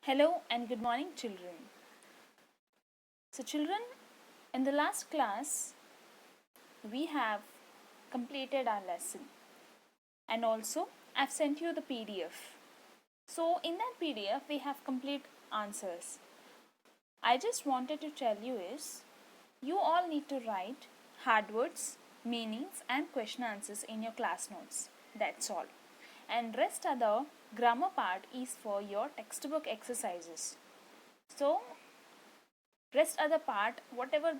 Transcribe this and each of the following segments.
Hello and good morning, children. So, children, in the last class, we have completed our lesson, and also I've sent you the PDF. So, in that PDF, we have complete answers. I just wanted to tell you is you all need to write hard words, meanings, and question answers in your class notes. That's all. And rest other grammar part is for your textbook exercises. So, rest other part whatever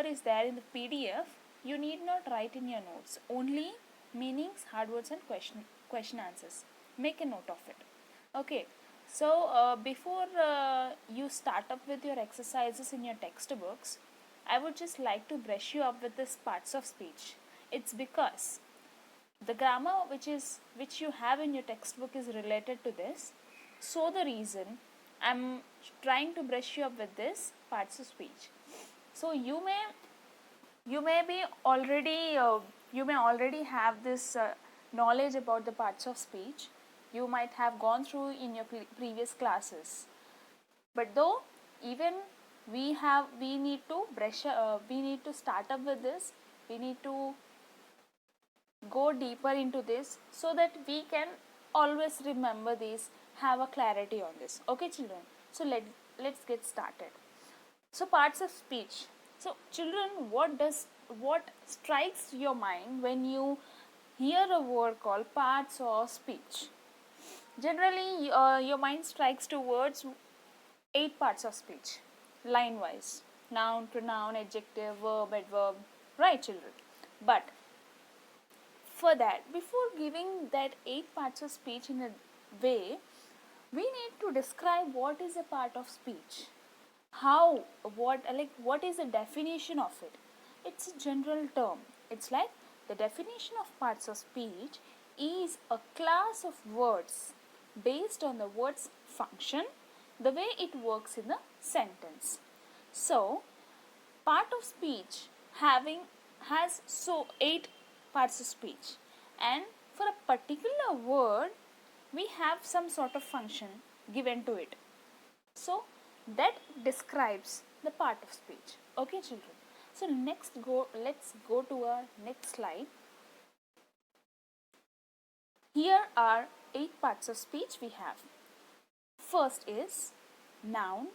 is there in the PDF, you need not write in your notes. Only meanings, hard words, and question answers. Make a note of it. Okay. So before you start up with your exercises in your textbooks, I would just like to brush you up with this parts of speech. It's because the grammar which you have in your textbook is related to this. So the reason I'm trying to brush you up with this parts of speech. So you may be already you may already have this knowledge about the parts of speech. You might have gone through in your previous classes, but though even we need to we need to start up with this. We need to go deeper into this so that we can always remember this, have a clarity on this. Okay, children. So let's get started. So parts of speech. So children, what strikes your mind when you hear a word called parts of speech? Generally, your mind strikes towards 8 parts of speech, line wise: noun, pronoun, adjective, verb, adverb. Right, children? But for that, before giving that 8 parts of speech in a way, we need to describe what is a part of speech. How, what is the definition of it? It's a general term. It's like the definition of parts of speech is a class of words based on the word's function, the way it works in a sentence. So, part of speech having has 8 parts of speech, and for a particular word we have some sort of function given to it. So that describes the part of speech. Okay, children. So let's go to our next slide. Here are 8 parts of speech we have. First is noun,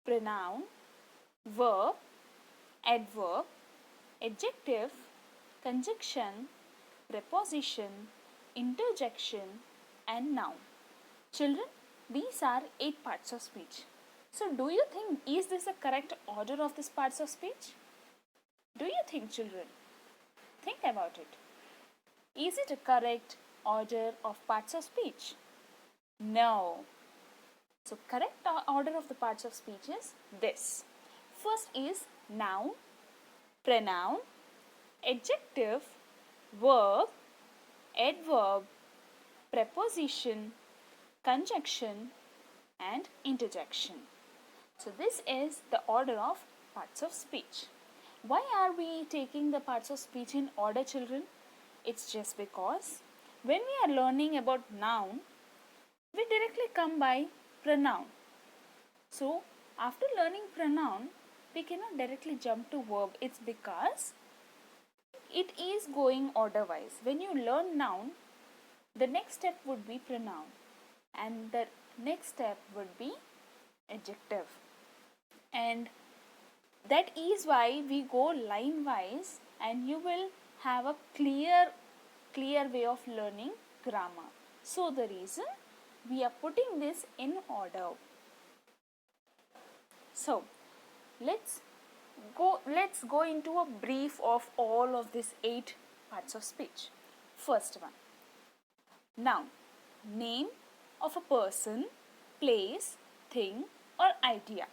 pronoun, verb, adverb, adjective, conjunction, preposition, interjection, and noun. Children, these are 8 parts of speech. So, do you think is this a correct order of these parts of speech? Do you think, children? Think about it. Is it a correct order of parts of speech? No. So, correct order of the parts of speech is this. First is noun, pronoun, adjective, verb, adverb, preposition, conjunction, and interjection. So this is the order of parts of speech. Why are we taking the parts of speech in order, children? It's just because when we are learning about noun, we directly come by pronoun. So after learning pronoun, we cannot directly jump to verb. It's because it is going order wise. When you learn noun, the next step would be pronoun, and the next step would be adjective. And that is why we go line wise, and you will have a clear way of learning grammar. So the reason we are putting this in order. So let's go into a brief of all of these 8 parts of speech. First one, noun, name of a person, place, thing, or idea.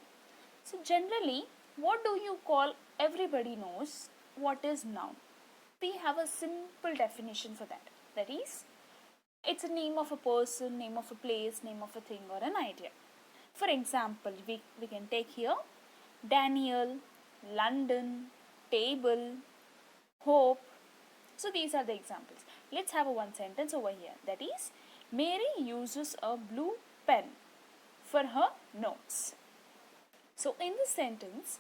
So generally, what do you call? Everybody knows what is noun. We have a simple definition for that. That is, it's a name of a person, name of a place, name of a thing, or an idea. For example, we can take here Daniel, London, table, hope. So these are the examples. Let's have a one sentence over here. That is, Mary uses a blue pen. for her notes. So in this sentence,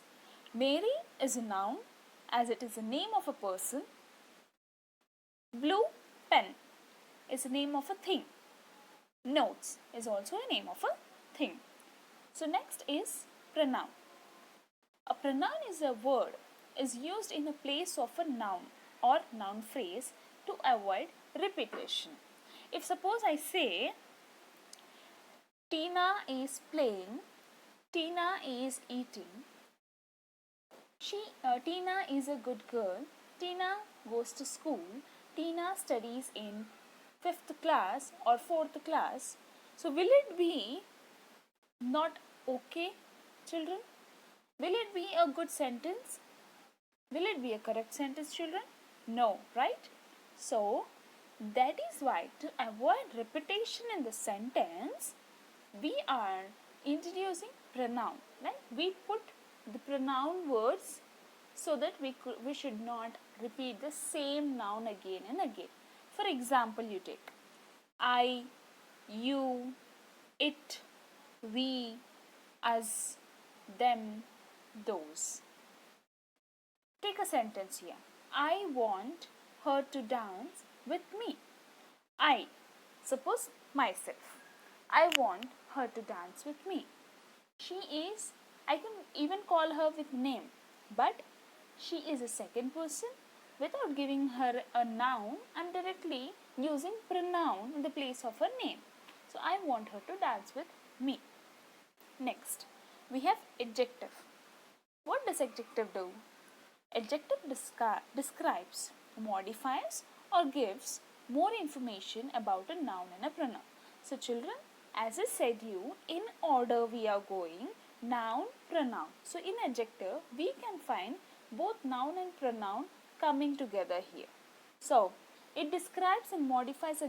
Mary is a noun as it is the name of a person. Blue pen is the name of a thing. Notes is also a name of a thing. So next is pronoun. A pronoun is a word is used in the place of a noun or noun phrase to avoid repetition. If suppose I say Tina is playing, Tina is eating, Tina is a good girl, Tina goes to school, Tina studies in 5th class or 4th class. So will it be not okay, children? Will it be a good sentence? Will it be a correct sentence, children? No, right? So that is why, to avoid repetition in the sentence, we are introducing pronoun. Like we put the pronoun words so that we should not repeat the same noun again and again. For example, you take I, you, it, we, us, them, those. Take a sentence here. I want her to dance with me. I, suppose myself. I want her to dance with me. She is, I can even call her with name, but she is a second person. Without giving her a noun, I am directly using pronoun in the place of her name. So I want her to dance with me. Next, we have adjective. What does adjective do? Adjective describes, modifies or gives more information about a noun and a pronoun. So children, as I said you, in order we are going noun, pronoun. So in adjective, we can find both noun and pronoun coming together here. So it describes and modifies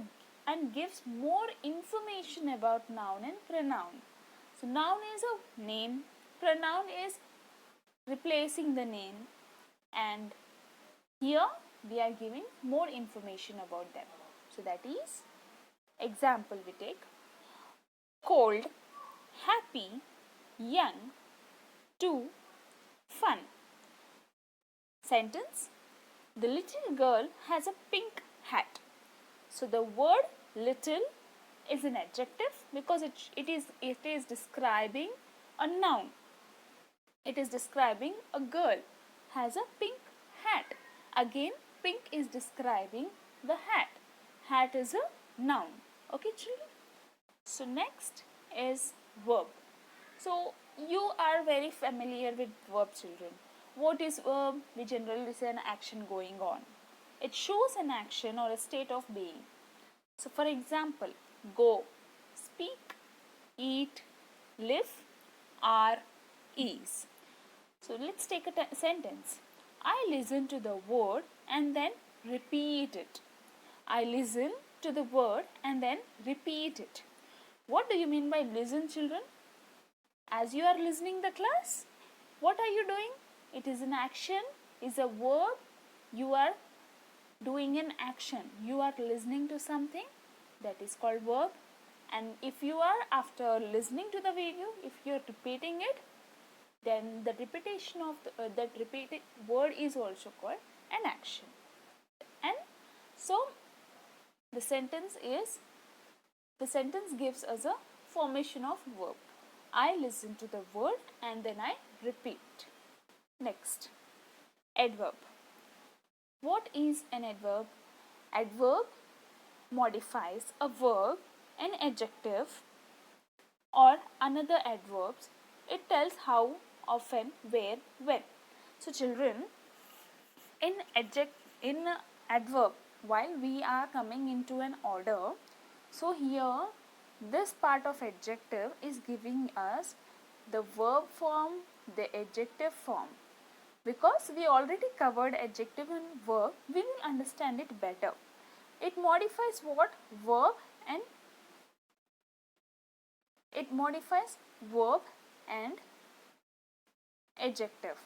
and gives more information about noun and pronoun. So noun is a name, pronoun is replacing the name, and here we are giving more information about them. So that is, example we take, cold, happy, young, too, fun. Sentence, the little girl has a pink hat. So the word little is an adjective because it is describing a noun. It is describing a girl has a pink hat. Again, pink is describing the hat. Hat is a noun. Okay, children? So next is verb. So you are very familiar with verb, children. What is verb? We generally say an action going on. It shows an action or a state of being. So for example, go, speak, eat, live, are, is. So let's take a sentence. I listen to the word and then repeat it. I listen to the word and then repeat it. What do you mean by listen, children? As you are listening the class, what are you doing? It is an action, is a verb. You are doing an action. You are listening to something, that is called verb. And if you are, after listening to the video, if you are repeating it, then the repetition of that repeated word is also called an action. And so the sentence gives us a formation of verb. I listen to the word and then I repeat. Next, adverb. What is an adverb? Adverb modifies a verb, an adjective or another adverbs. It tells how, often, where, when. So children, in adverb, while we are coming into an order, so here this part of adjective is giving us the verb form, the adjective form. Because we already covered adjective and verb, we will understand it better. It modifies what? Verb and adjective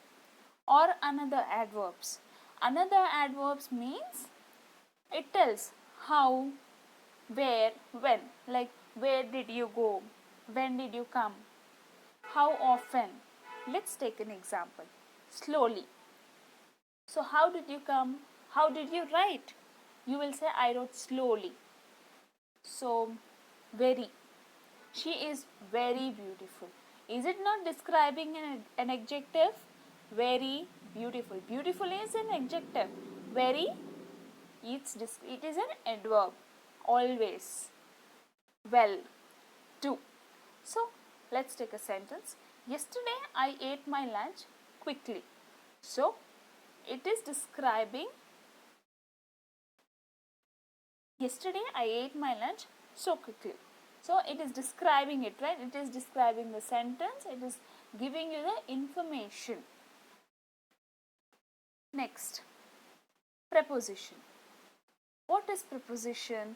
or another adverbs. Another adverbs means it tells how, where, when. Like where did you go? When did you come? How often? Let's take an example. Slowly. So how did you come? How did you write? You will say I wrote slowly. So very. She is very beautiful. Is it not describing an adjective? Very beautiful. Beautiful is an adjective. Very, it is an adverb. Always. Well. Do. So let's take a sentence. Yesterday I ate my lunch quickly. So it is describing, yesterday I ate my lunch so quickly. So it is describing it, right? It is describing the sentence. It is giving you the information. Next, preposition. What is preposition?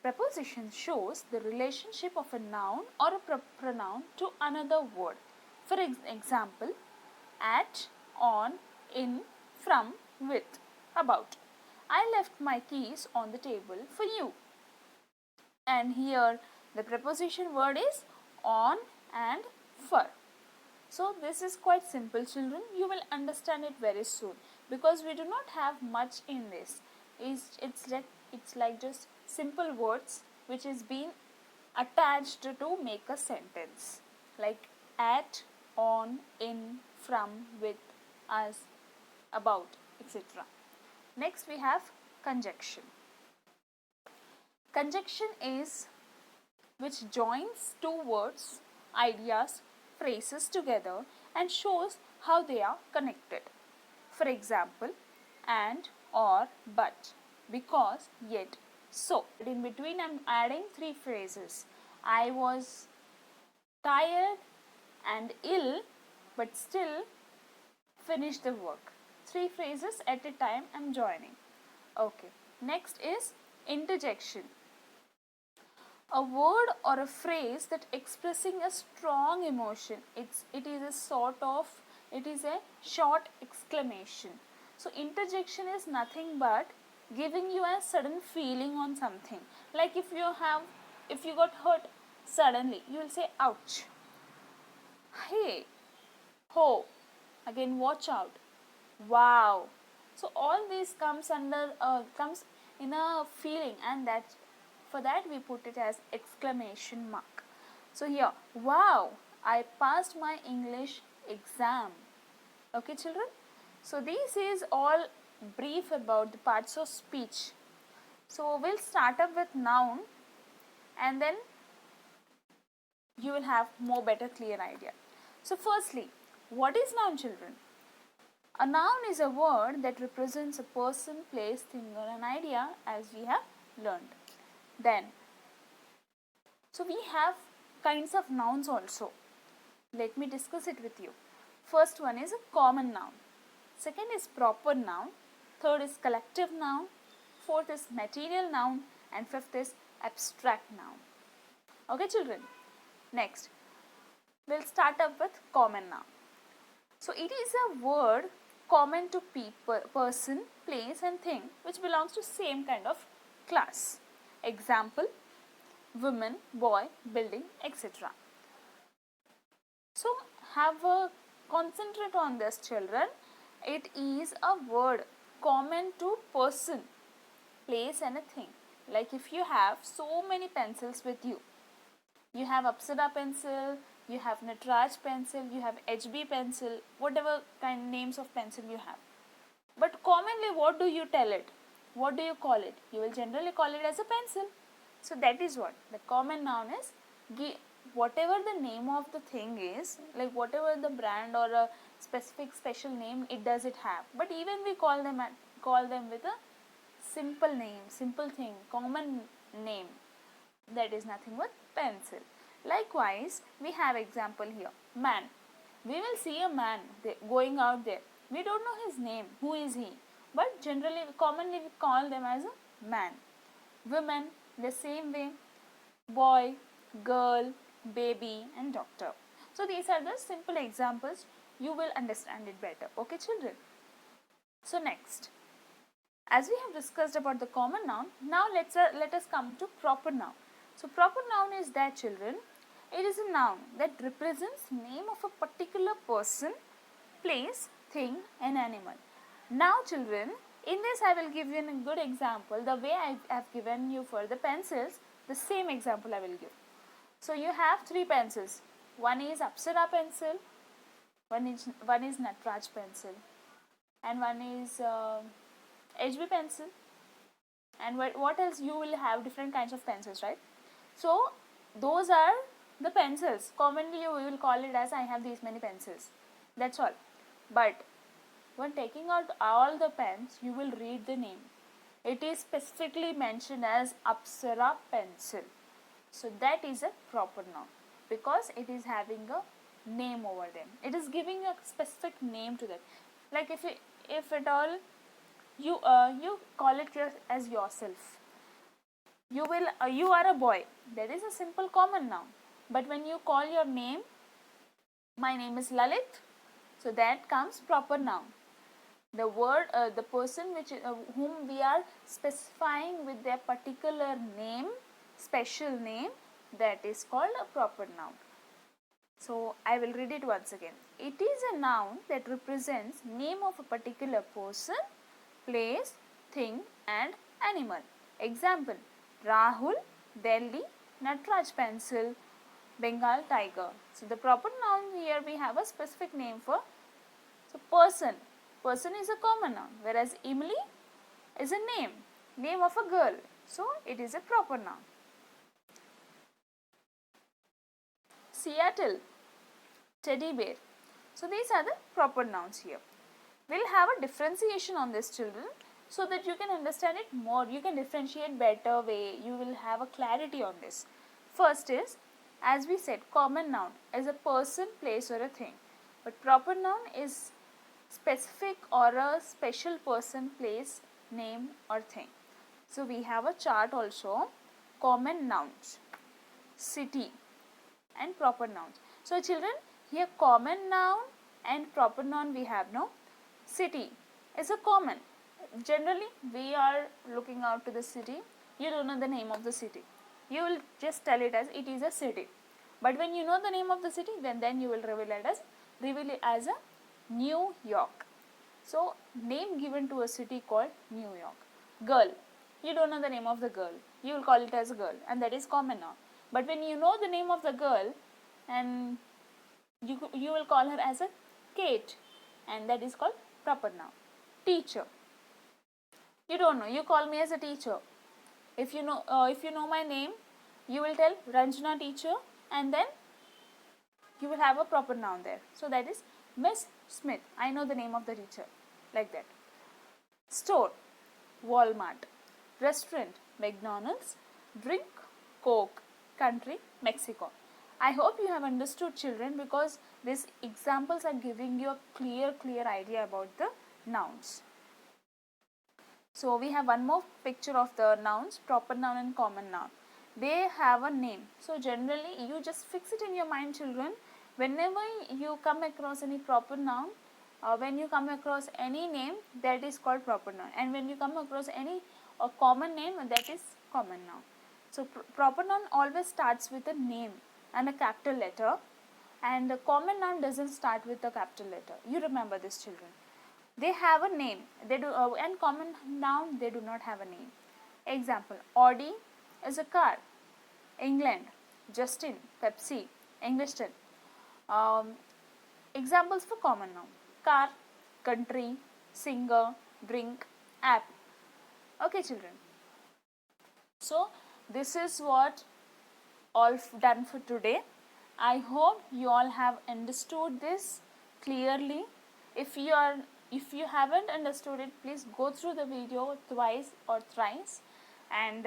Preposition shows the relationship of a noun or a pronoun to another word. For example, at, on, in, from, with, about. I left my keys on the table for you. And here the preposition word is on and for. So this is quite simple, children. You will understand it very soon because we do not have much in this. It's like just simple words which is being attached to make a sentence, like at, on, in, from, with, as, about, etc. Next we have conjunction. Conjunction is which joins two words, ideas, phrases together and shows how they are connected. For example, and, or, but, because, yet, so. In between I am adding three phrases. I was tired and ill but still finished the work. Three phrases at a time I am joining. Okay. Next is interjection. A word or a phrase that expressing a strong emotion. It is a short exclamation. So interjection is nothing but giving you a sudden feeling on something. Like if you got hurt suddenly, you will say ouch. Hey, ho, again watch out, wow. So all this comes in a feeling, and for that we put it as exclamation mark. So here, wow, I passed my English exam. Okay, children. So this is all brief about the parts of speech. So we'll start up with noun, and then you will have more better clear idea. So firstly, what is noun, children? A noun is a word that represents a person, place, thing or an idea, as we have learned. Then, so we have kinds of nouns also. Let me discuss it with you. First one is a common noun. Second is proper noun. Third is collective noun. Fourth is material noun. And fifth is abstract noun. Okay, children. Next, we'll start up with common noun. So it is a word common to people, person, place and thing which belongs to same kind of class. Example, woman, boy, building, etc. So have a concentrate on this, children. It is a word common to person, place and a thing. Like if you have so many pencils with you, you have Apsara pencil, you have Natraj pencil, you have HB pencil, whatever kind names of pencil you have. But commonly what do you tell it? What do you call it? You will generally call it as a pencil. So that is what the common noun is. Whatever the name of the thing is, like whatever the brand or a specific special name it have. But even we call them with a simple name, simple thing, common name. That is nothing but pencil. Likewise, we have example here, man. We will see a man going out there. We don't know his name, who is he, but generally, commonly we call them as a man. Women, the same way, boy, girl, baby and doctor. So these are the simple examples. You will understand it better. Okay, children. So next, as we have discussed about the common noun, now let us come to proper noun. So proper noun is that, children, It is a noun that represents name of a particular person, place, thing and animal. Now children, in this I will give you a good example. The way I have given you for the pencils, the same example I will give. So you have 3 pencils. One is Apsara pencil, one is Natraj pencil, and one is HB pencil. And what else? You will have different kinds of pencils, right? So those are the pencils. Commonly you will call it as I have these many pencils. That's all. But when taking out all the pens, you will read the name. It is specifically mentioned as Apsara pencil. So that is a proper noun because it is having a name over them. It is giving a specific name to that. Like if at all you call it as yourself. You are a boy. That is a simple common noun. But when you call your name, my name is Lalit. So that comes proper noun. The word, the person whom we are specifying with their particular name, special name, that is called a proper noun. So I will read it once again. It is a noun that represents name of a particular person, place, thing and animal. Example: Rahul, Delhi, Natraj pencil, Bengal tiger. So the proper noun here we have a specific name for. So person. Person is a common noun, whereas Emily is a name of a girl. So it is a proper noun. Seattle, teddy bear. So these are the proper nouns here. We'll have a differentiation on this, children, so that you can understand it more. You can differentiate better way. You will have a clarity on this. First is, as we said, common noun is a person, place or a thing. But proper noun is specific or a special person, place, name or thing. So we have a chart also. Common nouns, city and proper nouns. So children, here common noun and proper noun we have now. City is a common. Generally we are looking out to the city. You don't know the name of the city. You will just tell it as it is a city. But when you know the name of the city, then you will reveal it as a New York. So name given to a city called New York. Girl, you don't know the name of the girl. You will call it as a girl, and that is common noun. But when you know the name of the girl, and you will call her as a Kate, and that is called proper noun. Teacher, you don't know. You call me as a teacher. If you know my name, you will tell Ranjana teacher, and then you will have a proper noun there. So that is Miss Smith. I know the name of the teacher, like that. Store, Walmart. Restaurant, McDonald's. Drink, Coke. Country, Mexico. I hope you have understood, children, because these examples are giving you a clear idea about the nouns. So we have one more picture of the nouns, proper noun and common noun. They have a name. So generally you just fix it in your mind, children. Whenever you come across any proper noun, when you come across any name, that is called proper noun. And when you come across any common name, that is common noun. So proper noun always starts with a name and a capital letter, and the common noun doesn't start with a capital letter. You remember this, children. They have a name. They do, and common noun they do not have a name. Example: Audi is a car. England, Justin, Pepsi, Engliston. Examples for common noun: car, country, singer, drink, app. Okay, children. So this is what all done for today. I hope you all have understood this clearly. If you haven't understood it, please go through the video twice or thrice and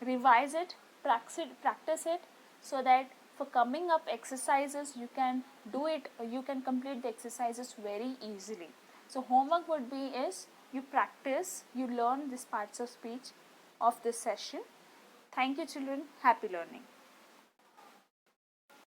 revise it, practice it, so that for coming up exercises you can do it, you can complete the exercises very easily. So homework would be is you practice, you learn these parts of speech of this session. Thank you, children. Happy learning.